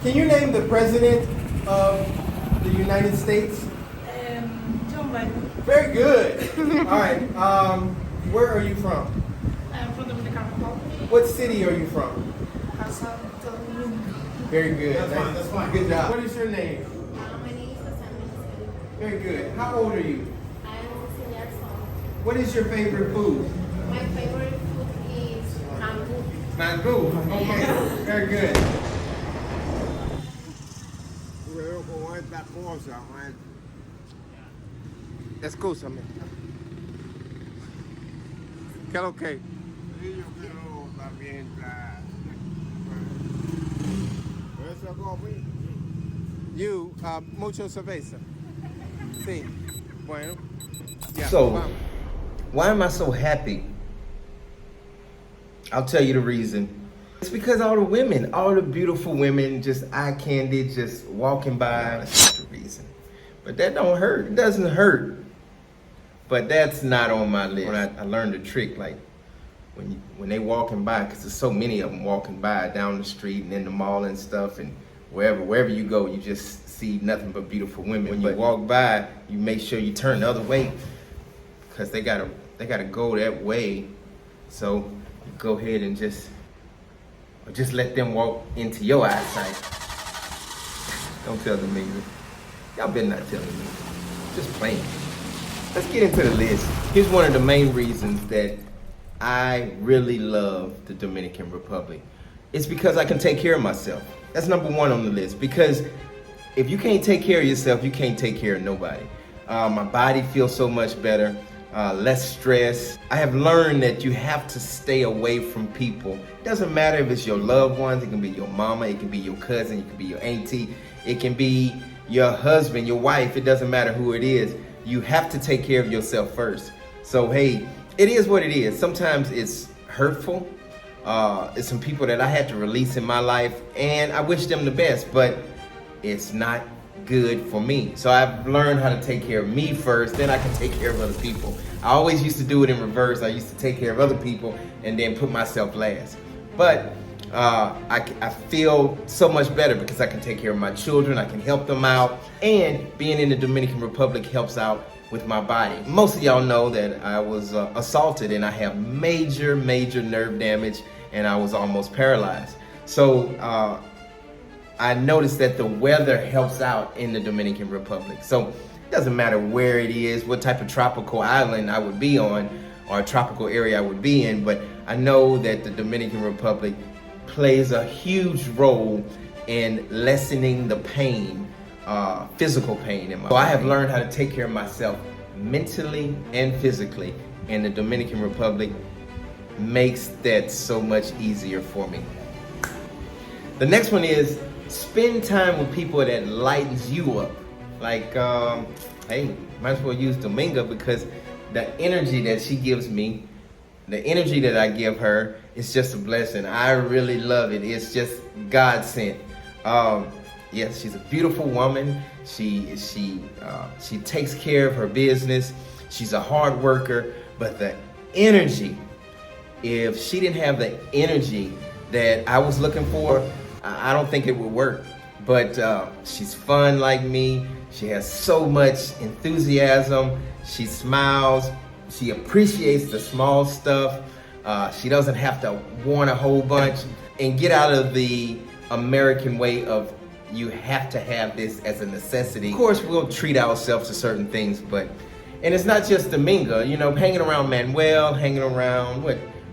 Can you name the president of the United States? John Biden. Very good. All right. Where are you from? I'm from Dominican Republic. What city are you from? Santo Domingo. Very good. That's fine. Good job. What is your name? My name is Samantha. Very good. How old are you? I'm 16 years old. What is your favorite food? My favorite food is mango. Mango. Okay. Very good. Con esta cosa, man. Escúchame. ¿Qué es lo que? Sí, yo quiero también la... Eso comí. You, mucho cerveza. Sí. Bueno. Yeah. So, Vamos. why am I so happy? I'll tell you the reason. It's because all the women, all the beautiful women, just eye candy, just walking by. That's not the reason. But that don't hurt. It doesn't hurt. But that's not on my list. When I learned the trick, like when they walking by, because there's so many of them walking by down the street and in the mall and stuff, and wherever you go, you just see nothing but beautiful women. When you walk by, you make sure you turn the other way, because they gotta go that way. So you go ahead and just let them walk into your eyesight. Don't tell them niggas. Y'all better not tell them niggas. Just playing. Let's get into the list. Here's one of the main reasons that I really love the Dominican Republic. It's because I can take care of myself. That's number one on the list. Because if you can't take care of yourself, you can't take care of nobody. My body feels so much better, less stress. I have learned that you have to stay away from people. It doesn't matter if it's your loved ones, it can be your mama, it can be your cousin, it can be your auntie, it can be your husband, your wife, it doesn't matter who it is. You have to take care of yourself first. So hey, it is what it is. Sometimes it's hurtful. It's some people that I had to release in my life, and I wish them the best, but it's not good for me. So I've learned how to take care of me first, then I can take care of other people. I always used to do it in reverse. I used to take care of other people and then put myself last. But I feel so much better because I can take care of my children, I can help them out, and being in the Dominican Republic helps out with my body. Most of y'all know that I was assaulted and I have major nerve damage and I was almost paralyzed. So I noticed that the weather helps out in the Dominican Republic. So it doesn't matter where it is, what type of tropical island I would be on or tropical area I would be in, but I know that the Dominican Republic plays a huge role in lessening the pain, physical pain in my body. So I have learned how to take care of myself mentally and physically, and the Dominican Republic makes that so much easier for me. The next one is spend time with people that lightens you up. Like, hey, might as well use Dominga because the energy that she gives me, the energy that I give her, is just a blessing. I really love it. It's just God sent. Yes, she's a beautiful woman. She takes care of her business. She's a hard worker, but the energy, if she didn't have the energy that I was looking for, I don't think it would work. But she's fun like me. She has so much enthusiasm. She smiles. She appreciates the small stuff. She doesn't have to want a whole bunch and get out of the American way of you have to have this as a necessity. Of course, we'll treat ourselves to certain things, and it's not just Dominga, you know, hanging around Manuel, hanging around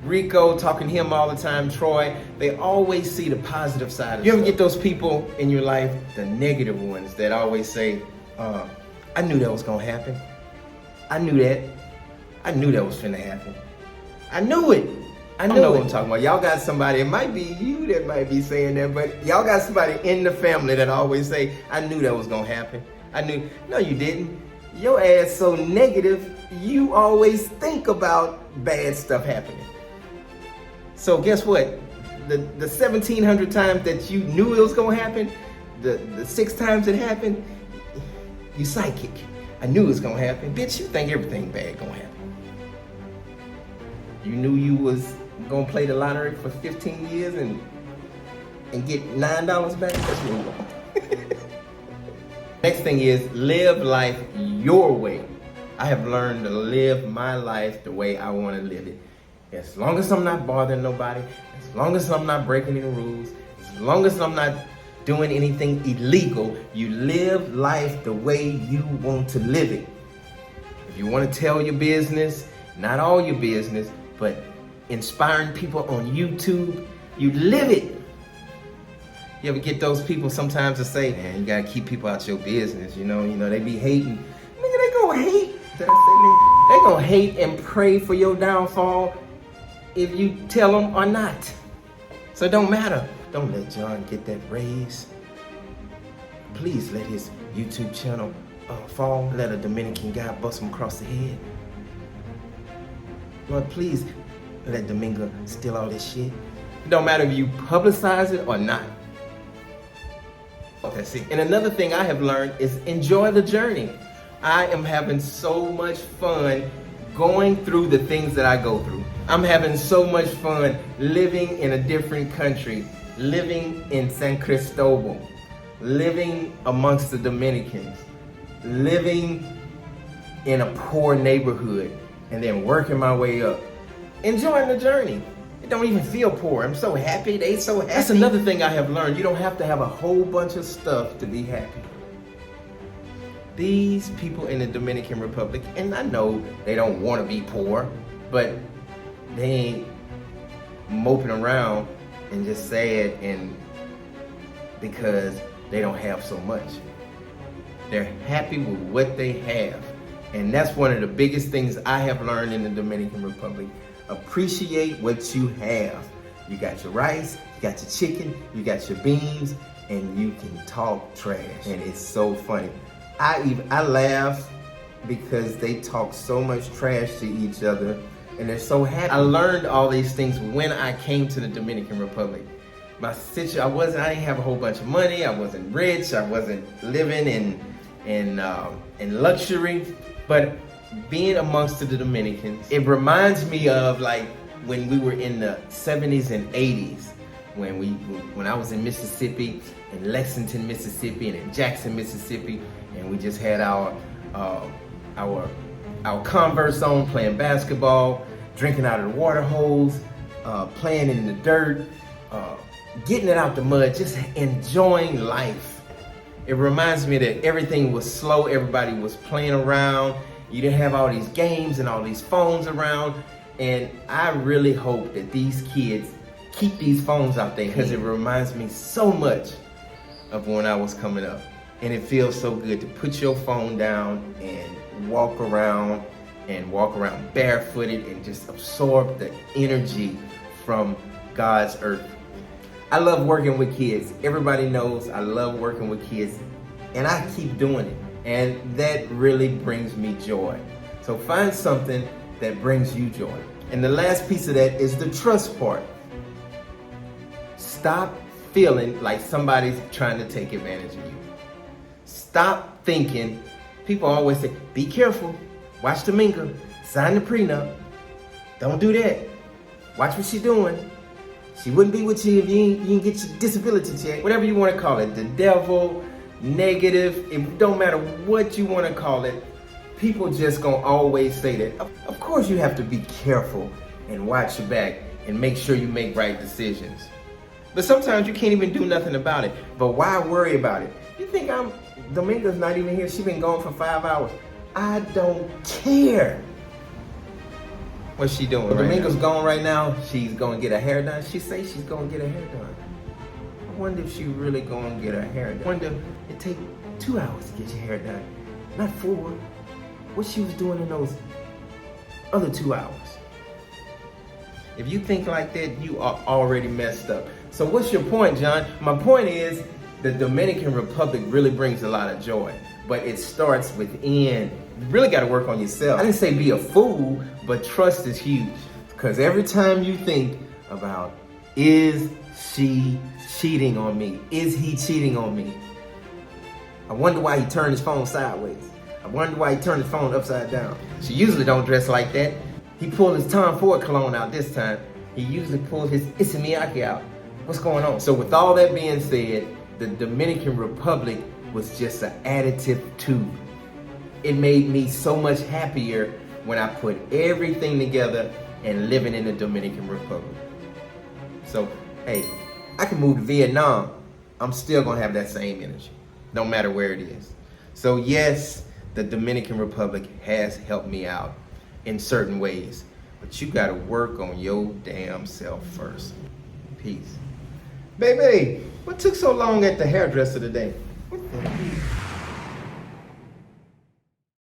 Rico, talking to him all the time, Troy, they always see the positive side of it. You ever get those people in your life, the negative ones, that always say, I knew that was gonna happen. I knew that. I knew that was finna happen. I knew it. I know what I'm talking about. Y'all got somebody, it might be you that might be saying that, but y'all got somebody in the family that always say, I knew that was gonna happen. I knew. No, you didn't. Your ass so negative, you always think about bad stuff happening. So guess what? The 1,700 times that you knew it was gonna happen, the 6 times it happened, you psychic. I knew it was gonna happen. Bitch, you think everything bad gonna happen. You knew you was gonna play the lottery for 15 years and and get $9 back, let's move on. Next thing is live life your way. I have learned to live my life the way I want to live it. As long as I'm not bothering nobody, as long as I'm not breaking any rules, as long as I'm not doing anything illegal, you live life the way you want to live it. If you want to tell your business, not all your business, but inspiring people on YouTube, you live it. You ever get those people sometimes to say, man, you gotta keep people out your business, you know, they be hating. Nigga, they gonna hate. They gonna hate and pray for your downfall if you tell them or not. So it don't matter. Don't let John get that raise. Please let his YouTube channel fall. Let a Dominican guy bust him across the head. Lord, please let Domingo steal all this shit. It don't matter if you publicize it or not. That's it. And another thing I have learned is enjoy the journey. I am having so much fun going through the things that I go through. I'm having so much fun living in a different country, living in San Cristobal, living amongst the Dominicans, living in a poor neighborhood, and then working my way up. Enjoying the journey. It don't even feel poor. I'm so happy. They so happy. That's another thing I have learned. You don't have to have a whole bunch of stuff to be happy. These people in the Dominican Republic, and I know they don't want to be poor, but they ain't moping around and just sad and because they don't have so much. They're happy with what they have. And that's one of the biggest things I have learned in the Dominican Republic. Appreciate what you have. You got your rice, you got your chicken, you got your beans, and you can talk trash. And it's so funny. I laugh because they talk so much trash to each other and they're so happy. I learned all these things when I came to the Dominican Republic. I didn't have a whole bunch of money, I wasn't rich, I wasn't living in luxury, but being amongst the Dominicans, it reminds me of like when we were in the 70s and 80s, when I was in Mississippi, in Lexington, Mississippi, and in Jackson, Mississippi, and we just had our Converse on, playing basketball, drinking out of the water hose, playing in the dirt, getting it out the mud, just enjoying life. It reminds me that everything was slow, everybody was playing around, you didn't have all these games and all these phones around, and I really hope that these kids keep these phones out there because it reminds me so much of when I was coming up. And it feels so good to put your phone down and walk around barefooted and just absorb the energy from God's earth. I love working with kids. Everybody knows I love working with kids, and I keep doing it. And that really brings me joy. So find something that brings you joy. And the last piece of that is the trust part. Stop feeling like somebody's trying to take advantage of you. Stop thinking, people always say, be careful, watch Domingo, sign the prenup. Don't do that. Watch what she's doing. She wouldn't be with you if you didn't get your disability check. Whatever you want to call it, the devil, negative, it don't matter what you want to call it, people just gonna always say that. Of course you have to be careful and watch your back and make sure you make right decisions. But sometimes you can't even do nothing about it. But why worry about it? You think Domingo's not even here, she's been gone for 5 hours. I don't care. What's she doing right Domingo's now? Gone right now, she's gonna get her hair done. She say she's gonna get her hair done. I wonder if she really gonna get her hair done. I wonder, it take 2 hours to get your hair done, not 4. What she was doing in those other 2 hours. If you think like that, you are already messed up. So what's your point, John? My point is the Dominican Republic really brings a lot of joy, but it starts within. You really got to work on yourself. I didn't say be a fool, but trust is huge. Because every time you think about, is she cheating on me? Is he cheating on me? I wonder why he turned his phone sideways. I wonder why he turned his phone upside down. She usually don't dress like that. He pulled his Tom Ford cologne out this time. He usually pulled his Issey Miyake out. What's going on? So with all that being said, the Dominican Republic was just an additive to. It made me so much happier when I put everything together and living in the Dominican Republic. So, hey, I can move to Vietnam. I'm still gonna have that same energy, no matter where it is. So yes, the Dominican Republic has helped me out in certain ways, but you gotta work on your damn self first. Peace. Baby, what took so long at the hairdresser today? What the?